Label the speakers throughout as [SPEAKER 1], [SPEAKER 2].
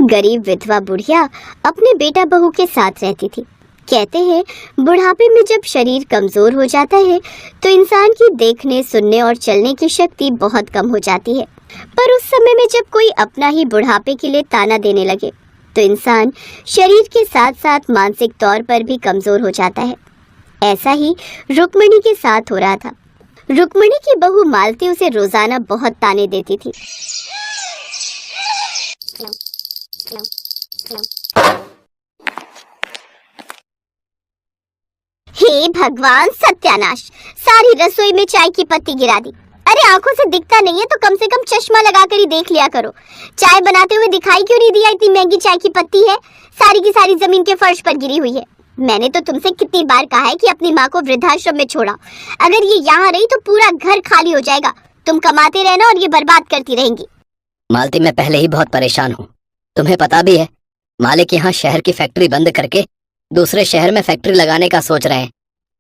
[SPEAKER 1] गरीब विधवा बुढ़िया अपने बेटा बहू के साथ रहती थी। कहते हैं बुढ़ापे में जब शरीर कमजोर हो जाता है तो इंसान की देखने, सुनने और चलने की शक्ति बहुत कम हो जाती है। पर उस समय में जब कोई अपना ही बुढ़ापे के लिए ताना देने लगे तो इंसान शरीर के साथ साथ मानसिक तौर पर भी कमजोर हो जाता है। ऐसा ही रुक्मिणी के साथ हो रहा था। रुक्मिणी की बहू मालती उसे रोजाना बहुत ताने देती थी। हे भगवान, सत्यानाश! सारी रसोई में चाय की पत्ती गिरा दी। अरे आंखों से दिखता नहीं है तो कम से कम चश्मा लगा कर ही देख लिया करो। चाय बनाते हुए दिखाई क्यों नहीं दिया? इतनी महंगी चाय की पत्ती है, सारी की सारी जमीन के फर्श पर गिरी हुई है। मैंने तो तुमसे कितनी बार कहा है कि अपनी माँ को वृद्धाश्रम में छोड़ा। अगर ये यहाँ रही तो पूरा घर खाली हो जाएगा। तुम कमाते रहना और ये बर्बाद करती रहेंगी।
[SPEAKER 2] मालती, मैं पहले ही बहुत परेशान हूँ। तुम्हें पता भी है मालिक यहाँ शहर की फैक्ट्री बंद करके दूसरे शहर में फैक्ट्री लगाने का सोच रहे हैं।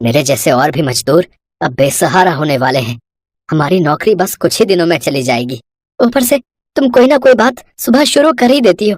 [SPEAKER 2] मेरे जैसे और भी मजदूर अब बेसहारा होने वाले हैं। हमारी नौकरी बस कुछ ही दिनों में चली जाएगी। ऊपर से तुम कोई ना कोई बात सुबह शुरू कर ही देती हो।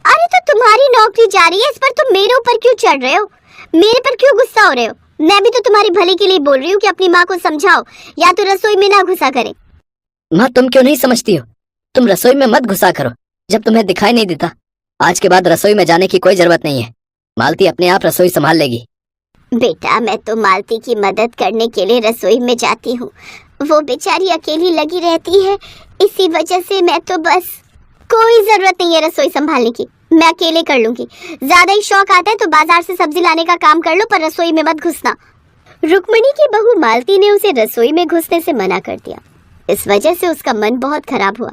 [SPEAKER 1] अरे तो तुम्हारी नौकरी जा रही है, इस पर तुम मेरे ऊपर क्यों चढ़ रहे हो? मेरे पर क्यों गुस्सा हो रहे हो? मैं भी तो तुम्हारी भले के लिए बोल रही हूँ कि अपनी माँ को समझाओ या तो रसोई में ना घुसा करे।
[SPEAKER 2] माँ, तुम क्यों नहीं समझती हो? तुम रसोई में मत घुसा करो जब तुम्हें दिखाई नहीं देता। आज के बाद रसोई में जाने की कोई जरूरत नहीं है। मालती अपने आप रसोई संभाल लेगी।
[SPEAKER 1] बेटा, मैं तो मालती की मदद करने के लिए रसोई में जाती हूँ। वो बेचारी अकेली लगी रहती है, इसी वजह से मैं तो बस, कोई जरूरत नहीं है रसोई संभालने की, मैं अकेले कर लूंगी। ज्यादा ही शौक आता है तो बाजार से सब्जी लाने का काम कर लो, पर रसोई में मत घुसना। रुक्मिणी की बहू मालती ने उसे रसोई में घुसने से मना कर दिया। इस वजह से उसका मन बहुत खराब हुआ।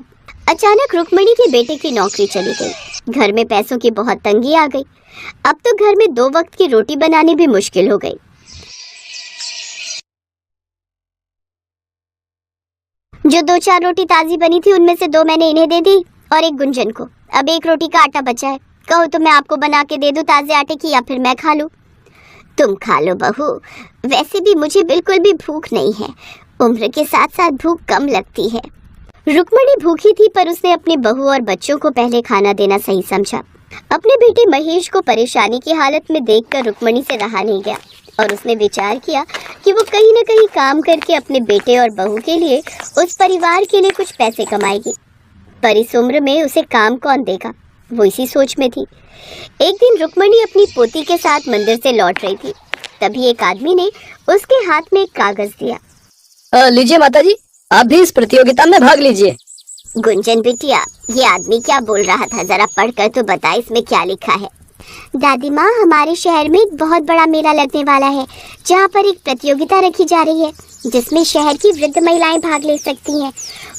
[SPEAKER 1] अचानक रुक्मिणी के बेटे की नौकरी चली गई। घर में पैसों की बहुत तंगी आ गई। अब तो घर में 2 वक्त की रोटी बनानी भी मुश्किल हो गई। जो 2-4 रोटी ताजी बनी थी उनमें से 2 मैंने इन्हें दे दी और 1 गुंजन को। अब 1 रोटी का आटा बचा है। कहो तो मैं आपको बना के दे दूं ताजे आटे की, या फिर मैं खा लूं? तुम खा लो बहू, वैसे भी मुझे बिल्कुल भी भूख नहीं है। उम्र के साथ साथ भूख कम लगती है। रुक्मिणी भूखी थी पर उसने अपनी बहू और बच्चों को पहले खाना देना सही समझा। अपने बेटे महेश को परेशानी की हालत में देखकर रुक्मिणी से रहा नहीं गया और उसने विचार किया कि वो कहीं न कहीं काम करके अपने बेटे और बहू के लिए, उस परिवार के लिए कुछ पैसे कमाएगी। पर इस उम्र में उसे काम कौन देगा? वो इसी सोच में थी। एक दिन रुक्मिणी अपनी पोती के साथ मंदिर से लौट रही थी। तभी एक आदमी ने उसके हाथ में एक कागज दिया।
[SPEAKER 2] लीजिए माताजी, आप भी इस प्रतियोगिता में भाग लीजिए।
[SPEAKER 1] गुंजन बिटिया, ये आदमी क्या बोल रहा था? जरा पढ़कर तो बता, इसमें क्या लिखा है? दादी माँ, हमारे शहर में एक बहुत बड़ा मेला लगने वाला है जहाँ पर एक प्रतियोगिता रखी जा रही है जिसमें शहर की वृद्ध महिलाएं भाग ले सकती हैं।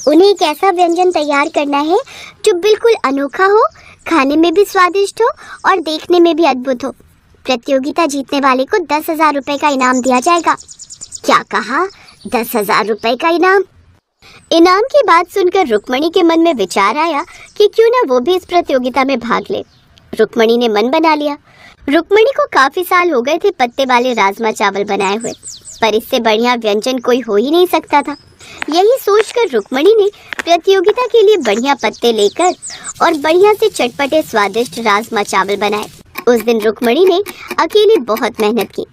[SPEAKER 1] उन्हें एक ऐसा व्यंजन तैयार करना है जो बिल्कुल अनोखा हो, खाने में भी स्वादिष्ट हो और देखने में भी अद्भुत हो। प्रतियोगिता जीतने वाले को 10,000 रुपए का इनाम दिया जाएगा। क्या कहा? 10,000 रुपए का इनाम? इनाम की बात सुनकर रुक्मिणी के मन में विचार आया कि क्यों ना वो भी इस प्रतियोगिता में भाग ले। रुक्मिणी ने मन बना लिया। रुक्मिणी को काफी साल हो गए थे पत्ते वाले राजमा चावल बनाए हुए, पर इससे बढ़िया व्यंजन कोई हो ही नहीं सकता था। यही सोचकर रुक्मिणी ने प्रतियोगिता के लिए बढ़िया पत्ते लेकर और बढ़िया से चटपटे स्वादिष्ट राजमा चावल बनाए। उस दिन रुक्मिणी ने अकेली बहुत मेहनत की।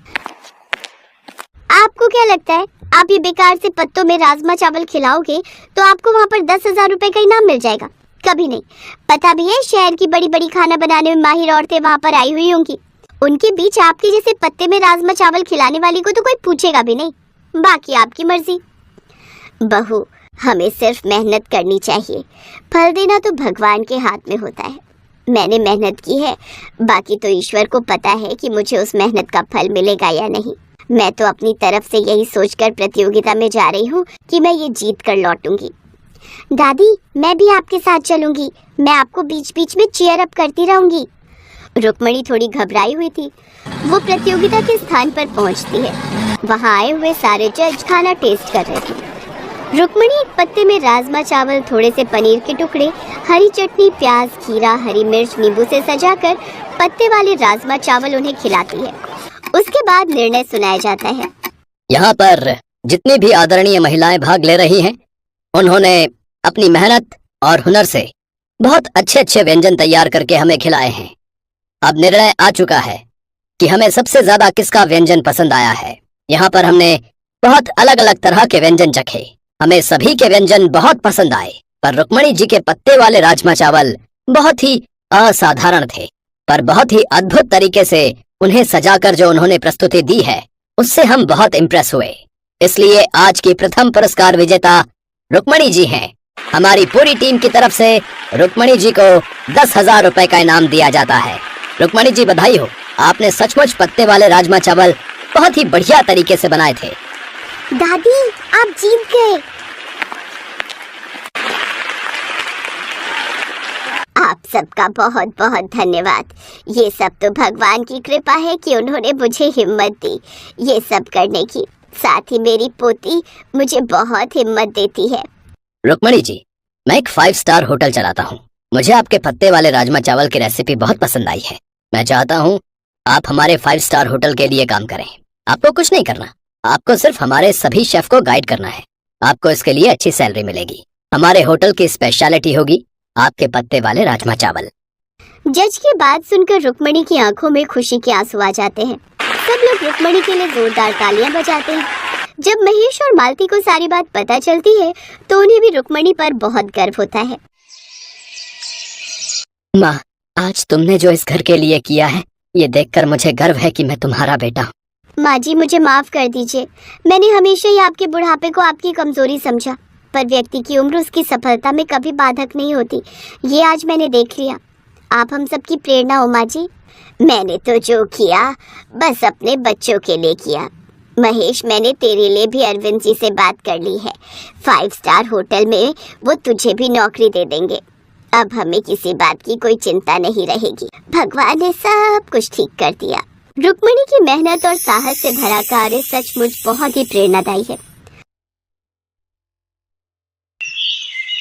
[SPEAKER 1] आपको क्या लगता है, आप ये बेकार से पत्तों में राजमा चावल खिलाओगे तो आपको वहाँ पर 10,000 रुपए का इनाम मिल जाएगा? कभी नहीं। पता भी है शहर की बड़ी बड़ी खाना बनाने में माहिर औरतें वहाँ पर आई हुई होंगी। उनके बीच आपके जैसे पत्ते में राजमा चावल खिलाने वाली को तो कोई पूछेगा भी नहीं। बाकी आपकी मर्जी। बहू, हमें सिर्फ मेहनत करनी चाहिए, फल देना तो भगवान के हाथ में होता है। मैंने मेहनत की है, बाकी तो ईश्वर को पता है कि मुझे उस मेहनत का फल मिलेगा या नहीं। मैं तो अपनी तरफ से यही सोचकर प्रतियोगिता में जा रही हूँ कि मैं ये जीत कर लौटूंगी। दादी, मैं भी आपके साथ चलूंगी। मैं आपको बीच बीच में चीयर अप करती रहूंगी। रुक्मिणी थोड़ी घबराई हुई थी। वो प्रतियोगिता के स्थान पर पहुंचती है। वहां आए हुए सारे जज खाना टेस्ट कर रहे थे। रुक्मिणी एक पत्ते में राजमा चावल, थोड़े से पनीर के टुकड़े, हरी चटनी, प्याज, खीरा, हरी मिर्च, नींबू से सजाकर पत्ते वाले राजमा चावल उन्हें खिलाती है। उसके बाद निर्णय सुनाया जाता है।
[SPEAKER 2] यहाँ पर जितनी भी आदरणीय महिलाएं भाग ले रही हैं, उन्होंने अपनी मेहनत और हुनर से बहुत अच्छे अच्छे व्यंजन तैयार करके हमें खिलाए हैं। अब निर्णय आ चुका है कि हमें सबसे ज्यादा किसका व्यंजन पसंद आया है। यहाँ पर हमने बहुत अलग अलग तरह के व्यंजन चखे। हमें सभी के व्यंजन बहुत पसंद आए, पर रुक्मणी जी के पत्ते वाले राजमा चावल बहुत ही असाधारण थे, पर बहुत ही अद्भुत तरीके से उन्हें सजाकर जो उन्होंने प्रस्तुति दी है उससे हम बहुत इम्प्रेस हुए। इसलिए आज की प्रथम पुरस्कार विजेता रुक्मणी जी हैं। हमारी पूरी टीम की तरफ से रुक्मणी जी को 10,000 रुपए का इनाम दिया जाता है। रुक्मणी जी बधाई हो, आपने सचमुच पत्ते वाले राजमा चावल बहुत ही बढ़िया तरीके से बनाए थे।
[SPEAKER 1] दादी, आप जीत गए। आप सबका बहुत बहुत धन्यवाद। ये सब तो भगवान की कृपा है कि उन्होंने मुझे हिम्मत दी ये सब करने की। साथ ही मेरी पोती मुझे बहुत हिम्मत देती है।
[SPEAKER 2] रुक्मणी जी, मैं एक 5 स्टार होटल चलाता हूँ। मुझे आपके पत्ते वाले राजमा चावल की रेसिपी बहुत पसंद आई है। मैं चाहता हूँ आप हमारे 5 स्टार होटल के लिए काम करें। आपको कुछ नहीं करना, आपको सिर्फ हमारे सभी शेफ को गाइड करना है। आपको इसके लिए अच्छी सैलरी मिलेगी। हमारे होटल की स्पेशलिटी होगी आपके पत्ते वाले राजमा चावल।
[SPEAKER 1] जज की बात सुनकर रुक्मणी की आंखों में खुशी के आंसू आ जाते हैं। सब लोग रुक्मणी के लिए जोरदार तालियां बजाते हैं। जब महेश और मालती को सारी बात पता चलती है तो उन्हें भी रुक्मणी पर बहुत गर्व होता है।
[SPEAKER 2] माँ, आज तुमने जो इस घर के लिए किया है ये देखकर मुझे गर्व है कि मैं तुम्हारा बेटा हूँ।
[SPEAKER 1] माँ जी, मुझे माफ कर दीजिए। मैंने हमेशा ही आपके बुढ़ापे को आपकी कमजोरी समझा, पर व्यक्ति की उम्र उसकी सफलता में कभी बाधक नहीं होती। ये आज मैंने देख लिया। आप हम सबकी प्रेरणा हो माँ जी। मैंने तो जो किया बस अपने बच्चों के लिए किया। महेश, मैंने तेरे लिए भी अरविंद जी से बात कर ली है। 5 स्टार होटल में वो तुझे भी नौकरी दे देंगे। अब हमें किसी बात की कोई चिंता नहीं रहेगी। भगवान ने सब कुछ ठीक कर दिया। रुक्मणी की मेहनत और साहस से भरा कार्य सचमुच बहुत ही प्रेरणादायी है।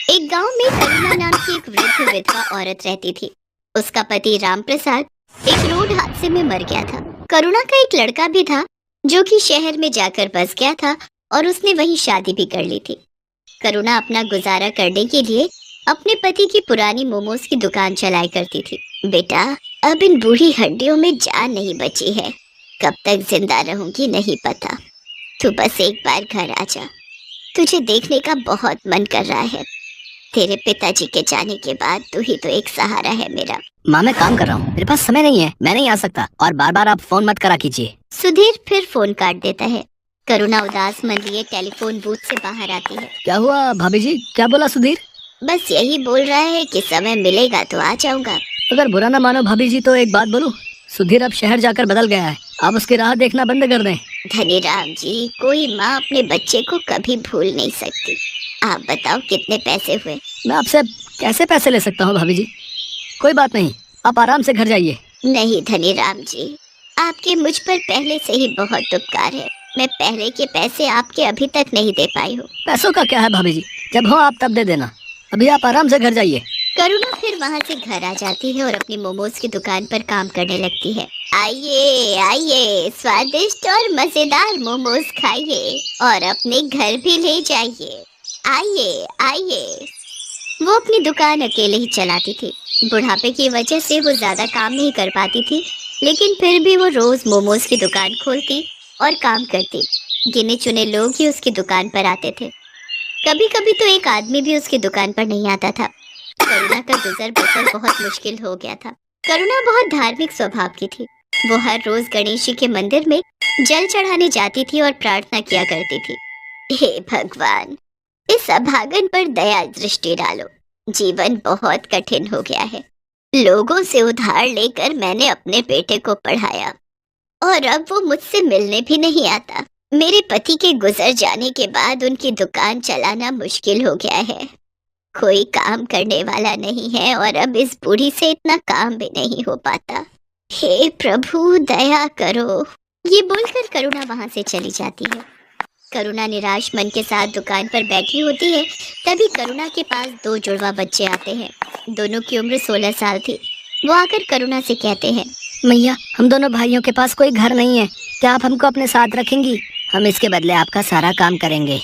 [SPEAKER 1] एक गांव में करुणा नाम की एक वृद्ध विधवा औरत रहती थी। उसका पति राम प्रसाद एक रोड हादसे में मर गया था। करुणा का एक लड़का भी था जो कि शहर में जाकर बस गया था और उसने वहीं शादी भी कर ली थी। करुणा अपना गुजारा करने के लिए अपने पति की पुरानी मोमोज की दुकान चलाया करती थी। बेटा, अब इन बूढ़ी हड्डियों में जान नहीं बची है। कब तक जिंदा रहूंगी नहीं पता। तू बस एक बार घर आ जा। तुझे देखने का बहुत मन कर रहा है। तेरे पिताजी के जाने के बाद तू ही तो एक सहारा है मेरा।
[SPEAKER 2] माँ, मैं काम कर रहा हूँ, मेरे पास समय नहीं है, मैं नहीं आ सकता। और बार बार आप फोन मत करा कीजिए।
[SPEAKER 1] सुधीर फिर फोन काट देता है। करुणा उदास मन लिए टेलीफोन बूथ से बाहर आती है।
[SPEAKER 2] क्या हुआ भाभी जी, क्या बोला सुधीर?
[SPEAKER 1] बस यही बोल रहा है कि समय मिलेगा तो आ जाऊंगा।
[SPEAKER 2] अगर बुरा ना मानो भाभी जी तो एक बात बोलूं, सुधीर अब शहर जाकर बदल गया है। आप उसकी राह देखना बंद कर दें।
[SPEAKER 1] धनीराम जी, कोई माँ अपने बच्चे को कभी भूल नहीं सकती। आप बताओ कितने पैसे हुए?
[SPEAKER 2] मैं आपसे कैसे पैसे ले सकता हूँ भाभी जी? कोई बात नहीं, आप आराम से घर जाइए।
[SPEAKER 1] नहीं धनीराम जी, आपके मुझ पर पहले से ही बहुत उपकार है। मैं पहले के पैसे आपके अभी तक नहीं दे पाई हूँ।
[SPEAKER 2] पैसों का क्या है भाभी जी, जब हो आप तब दे देना। अभी आप आराम से घर जाइए।
[SPEAKER 1] करुणा फिर वहाँ से घर आ जाती है और अपनी मोमोज की दुकान पर काम करने लगती है। आइए आइए, स्वादिष्ट और मजेदार मोमोज खाइए और अपने घर भी ले जाइए। आइए आइए। वो अपनी दुकान अकेले ही चलाती थी। बुढ़ापे की वजह से वो ज्यादा काम नहीं कर पाती थी, लेकिन फिर भी वो रोज मोमोज की दुकान खोलती और काम करती। गिने चुने लोग ही उसकी दुकान पर आते थे। कभी कभी तो एक आदमी भी उसकी दुकान पर नहीं आता था। करुणा का गुजर बसर बहुत मुश्किल हो गया था। करुणा बहुत धार्मिक स्वभाव की थी। वो हर रोज गणेश जी के मंदिर में जल चढ़ाने जाती थी और प्रार्थना किया करती थी। हे भगवान, इस अभागन पर दया दृष्टि डालो। जीवन बहुत कठिन हो गया है। लोगों से उधार लेकर मैंने अपने बेटे को पढ़ाया और अब वो मुझसे मिलने भी नहीं आता। मेरे पति के गुजर जाने के बाद उनकी दुकान चलाना मुश्किल हो गया है। कोई काम करने वाला नहीं है और अब इस बूढ़ी से इतना काम भी नहीं हो पाता। हे प्रभु, दया करो। ये बोलकर करुणा वहां से चली जाती है। करुणा निराश मन के साथ दुकान पर बैठी होती है। तभी करुणा के पास 2 जुड़वा बच्चे आते हैं। दोनों की उम्र 16 साल थी। वो आकर करुणा से कहते हैं,
[SPEAKER 2] मैया, हम दोनों भाइयों के पास कोई घर नहीं है, क्या आप हमको अपने साथ रखेंगी? हम इसके बदले आपका सारा काम करेंगे।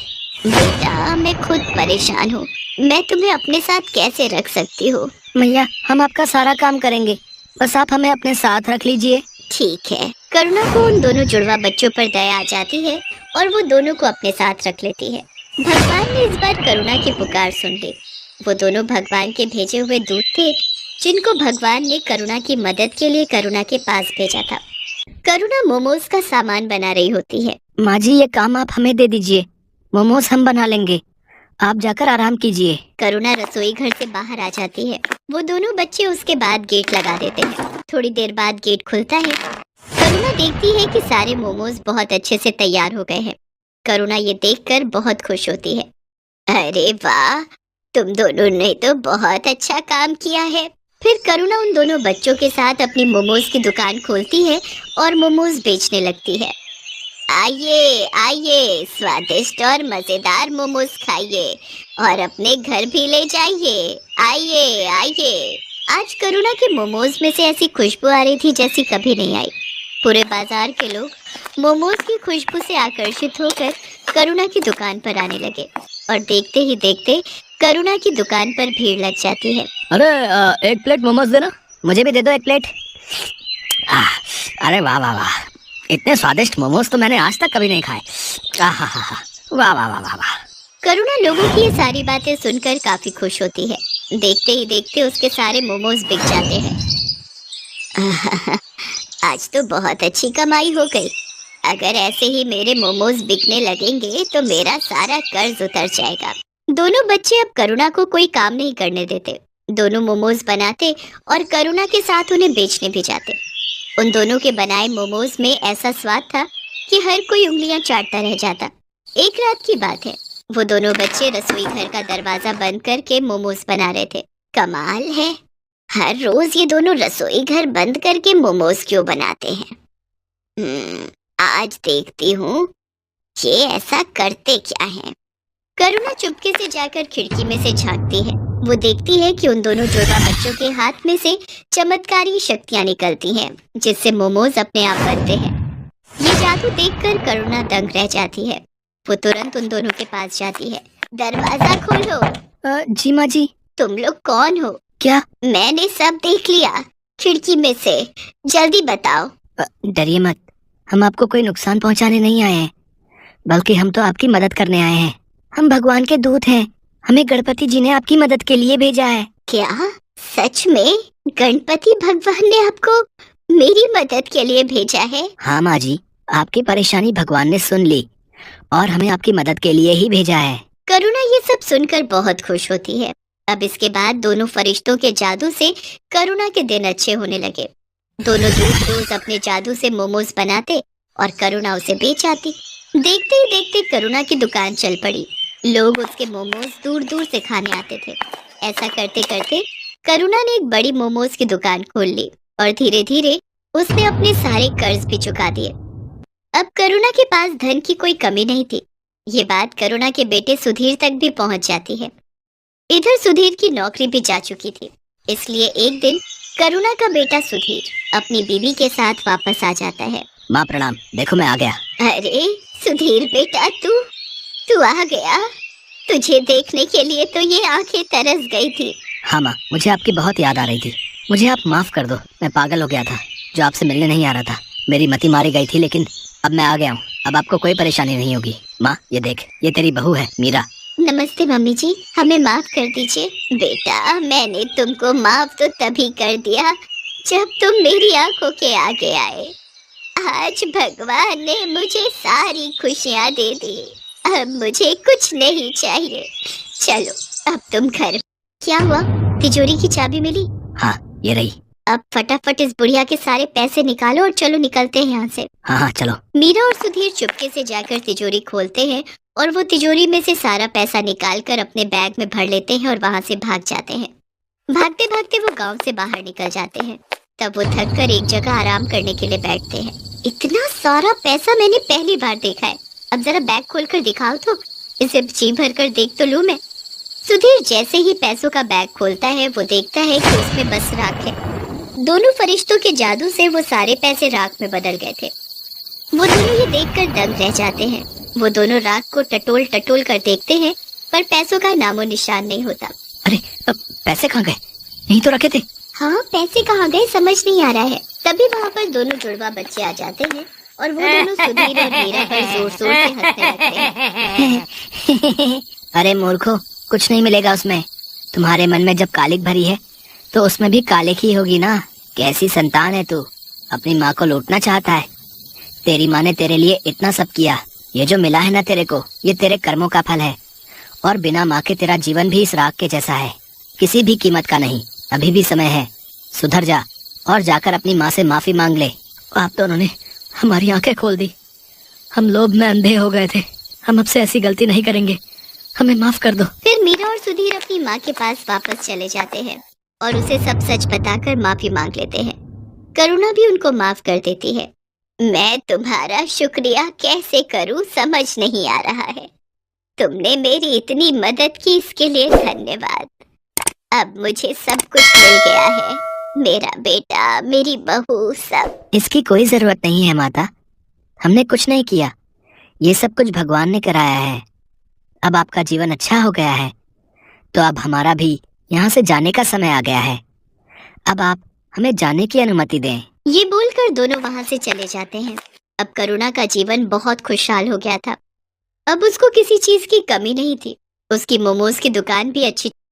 [SPEAKER 1] बेटा, मैं खुद परेशान हूँ। मैं तुम्हें अपने साथ कैसे रख सकती हूँ?
[SPEAKER 2] मैया, हम आपका सारा काम करेंगे, बस आप हमें अपने साथ रख लीजिए।
[SPEAKER 1] ठीक है। करुणा को उन दोनों जुड़वा बच्चों पर दया आ जाती है और वो दोनों को अपने साथ रख लेती है। भगवान ने इस बार करुणा की पुकार सुन ली। वो दोनों भगवान के भेजे हुए दूत थे, जिनको भगवान ने करुणा की मदद के लिए करुणा के पास भेजा था। करुणा मोमोज का सामान बना रही होती है।
[SPEAKER 2] माँ जी, ये काम आप हमें दे दीजिए, मोमोज हम बना लेंगे, आप जाकर आराम कीजिए।
[SPEAKER 1] करुणा रसोई घर से बाहर आ जाती है। वो दोनों बच्चे उसके बाद गेट लगा देते हैं। थोड़ी देर बाद गेट खुलता है। करुणा देखती है कि सारे मोमोज बहुत अच्छे से तैयार हो गए हैं। करुणा ये देखकर बहुत खुश होती है। अरे वाह, तुम दोनों ने तो बहुत अच्छा काम किया है। फिर करुणा उन दोनों बच्चों के साथ अपनी मोमोज की दुकान खोलती है और मोमोज बेचने लगती है। आइए आइए, स्वादिष्ट और मजेदार मोमोज खाइए और अपने घर भी ले जाइए। आइए आइए। आज करुणा के मोमोज में से ऐसी खुशबू आ रही थी जैसी कभी नहीं आई। पूरे बाजार के लोग मोमोज की खुशबू से आकर्षित होकर करुणा की दुकान पर आने लगे और देखते ही देखते करुणा की दुकान पर भीड़ लग जाती है।
[SPEAKER 2] अरे एक प्लेट मोमोज देना, मुझे भी दे दो एक प्लेट। अरे वाह वाह वाह, इतने स्वादिष्ट मोमोज तो मैंने आज तक कभी नहीं खाए। वाह वाह वाह वाह वाह।
[SPEAKER 1] करुणा लोगों की ये सारी बातें सुनकर काफी खुश होती है। देखते ही देखते उसके सारे मोमोज बिक जाते हैं। आज तो बहुत अच्छी कमाई हो गई। अगर ऐसे ही मेरे मोमोज बिकने लगेंगे तो मेरा सारा कर्ज उतर जाएगा। दोनों बच्चे अब करुणा को कोई काम नहीं करने देते। दोनों मोमोज बनाते और करुणा के साथ उन्हें बेचने भी जाते। उन दोनों के बनाए मोमोज में ऐसा स्वाद था कि हर कोई उंगलियां चाटता रह जाता। एक रात की बात है, वो दोनों बच्चे रसोई घर का दरवाजा बंद करके मोमोज बना रहे थे। कमाल है, हर रोज ये दोनों रसोई घर बंद करके मोमोज क्यों बनाते हैं। आज देखती हूँ ये ऐसा करते क्या हैं। करुणा चुपके से जाकर खिड़की में से झांकती है। वो देखती है कि उन दोनों जुड़वा बच्चों के हाथ में से चमत्कारी शक्तियां निकलती हैं, जिससे मोमोज अपने आप बनते हैं। ये जादू देखकर करुणा दंग रह जाती है। वो तुरंत उन दोनों के पास जाती है। दरवाजा खोलो।
[SPEAKER 2] जी माँ जी।
[SPEAKER 1] तुम लोग कौन हो?
[SPEAKER 2] क्या?
[SPEAKER 1] मैंने सब देख लिया खिड़की में से, जल्दी बताओ।
[SPEAKER 2] डरिए मत, हम आपको कोई नुकसान पहुंचाने नहीं आए हैं, बल्कि हम तो आपकी मदद करने आए हैं। हम भगवान के दूत हैं, हमें गणपति जी ने आपकी मदद के लिए भेजा है।
[SPEAKER 1] क्या सच में गणपति भगवान ने आपको मेरी मदद के लिए भेजा है?
[SPEAKER 2] हाँ माँ जी, आपकी परेशानी भगवान ने सुन ली और हमें आपकी मदद के लिए ही भेजा है।
[SPEAKER 1] करुणा ये सब सुनकर बहुत खुश होती है। अब इसके बाद दोनों फरिश्तों के जादू से करुणा के दिन अच्छे होने लगे। दोनों रोज अपने जादू से मोमोज बनाते और करुणा उसे बेच आती। देखते ही देखते करुणा की दुकान चल पड़ी। लोग उसके मोमोज दूर दूर से खाने आते थे। ऐसा करते करते करुणा ने एक बड़ी मोमोज की दुकान खोल ली और धीरे धीरे उसने अपने सारे कर्ज भी चुका दिए। अब करुणा के पास धन की कोई कमी नहीं थी। ये बात करुणा के बेटे सुधीर तक भी पहुंच जाती है। इधर सुधीर की नौकरी भी जा चुकी थी, इसलिए एक दिन करुणा का बेटा सुधीर अपनी बीवी के साथ वापस आ जाता है।
[SPEAKER 2] माँ प्रणाम, देखो मैं आ गया।
[SPEAKER 1] अरे सुधीर बेटा, तू आ गया। तुझे देखने के लिए तो ये आंखें तरस गई थी।
[SPEAKER 2] हाँ माँ, मुझे आपकी बहुत याद आ रही थी। मुझे आप माफ कर दो, मैं पागल हो गया था, जो आपसे मिलने नहीं आ रहा था। मेरी मति मारी गई थी, लेकिन अब मैं आ गया हूँ। अब आपको कोई परेशानी नहीं होगी। माँ ये देख, ये तेरी बहू है मीरा।
[SPEAKER 1] नमस्ते मम्मी जी, हमें माफ कर दीजिए। बेटा, मैंने तुमको माफ तो तभी कर दिया जब तुम मेरी आंखों के आगे आए। आज भगवान ने मुझे सारी खुशियाँ दे दी। अब मुझे कुछ नहीं चाहिए। चलो अब तुम घर। क्या हुआ? तिजोरी की चाबी मिली?
[SPEAKER 2] हाँ ये रही।
[SPEAKER 1] अब फटाफट इस बुढ़िया के सारे पैसे निकालो और चलो निकलते हैं यहाँ से।
[SPEAKER 2] हाँ चलो।
[SPEAKER 1] मीरा और सुधीर चुपके से जाकर तिजोरी खोलते हैं और वो तिजोरी में से सारा पैसा निकालकर अपने बैग में भर लेते हैं और वहाँ से भाग जाते हैं। भागते भागते वो गांव से बाहर निकल जाते हैं। तब वो थक कर एक जगह आराम करने के लिए बैठते हैं। इतना सारा पैसा मैंने पहली बार देखा है। अब जरा बैग खोलकर दिखाओ तो, इसे जी भर कर देख तो लूं मैं। सुधीर जैसे ही पैसों का बैग खोलता है, वो देखता है कि उसमें बस राख है। दोनों फरिश्तों के जादू से वो सारे पैसे राख में बदल गए थे। वो दोनों ये देखकर दंग रह जाते हैं। वो दोनों राख को टटोल टटोल कर देखते हैं, पर पैसों का नामो निशान नहीं होता।
[SPEAKER 2] अरे पैसे कहाँ गए? यहीं तो रखे थे।
[SPEAKER 1] हाँ, पैसे कहाँ गए समझ नहीं आ रहा है। तभी वहाँ पर दोनों जुड़वा बच्चे आ जाते हैं और वो दोनों सुधीर और मीरा पर जोर जोर से हंसने लगते हैं।
[SPEAKER 2] अरे मूर्खो, कुछ नहीं मिलेगा उसमें। तुम्हारे मन में जब कालिक भरी है तो उसमें भी कालिक ही होगी ना। कैसी संतान है तू, अपनी माँ को लूटना चाहता है। तेरी माँ ने तेरे लिए इतना सब किया, ये जो मिला है ना तेरे को, ये तेरे कर्मों का फल है। और बिना माँ के तेरा जीवन भी इस राख के जैसा है, किसी भी कीमत का नहीं। अभी भी समय है, सुधर जा और जाकर अपनी माँ से माफी मांग ले। आप दोनों ने हमारी आंखें खोल दी, हम लोभ में अंधे हो गए थे। हम अब से ऐसी गलती नहीं करेंगे, हमें माफ कर दो।
[SPEAKER 1] फिर मीरा और सुधीर अपनी माँ के पास वापस चले जाते हैं और उसे सब सच बताकर माफी मांग लेते हैं। करुणा भी उनको माफ कर देती है। मैं तुम्हारा शुक्रिया कैसे करूं समझ नहीं आ रहा है। तुमने मेरी इतनी मदद की, इसके लिए धन्यवाद। अब मुझे सब कुछ मिल गया है, मेरा बेटा, मेरी बहू, सब।
[SPEAKER 2] इसकी कोई जरूरत नहीं है माता, हमने कुछ नहीं किया, ये सब कुछ भगवान ने कराया है। अब आपका जीवन अच्छा हो गया है तो अब हमारा भी यहाँ से जाने का समय आ गया है। अब आप हमें जाने की अनुमति दें।
[SPEAKER 1] ये बोलकर दोनों वहाँ से चले जाते हैं। अब करुणा का जीवन बहुत खुशहाल हो गया था। अब उसको किसी चीज की कमी नहीं थी। उसकी मोमोज की दुकान भी अच्छी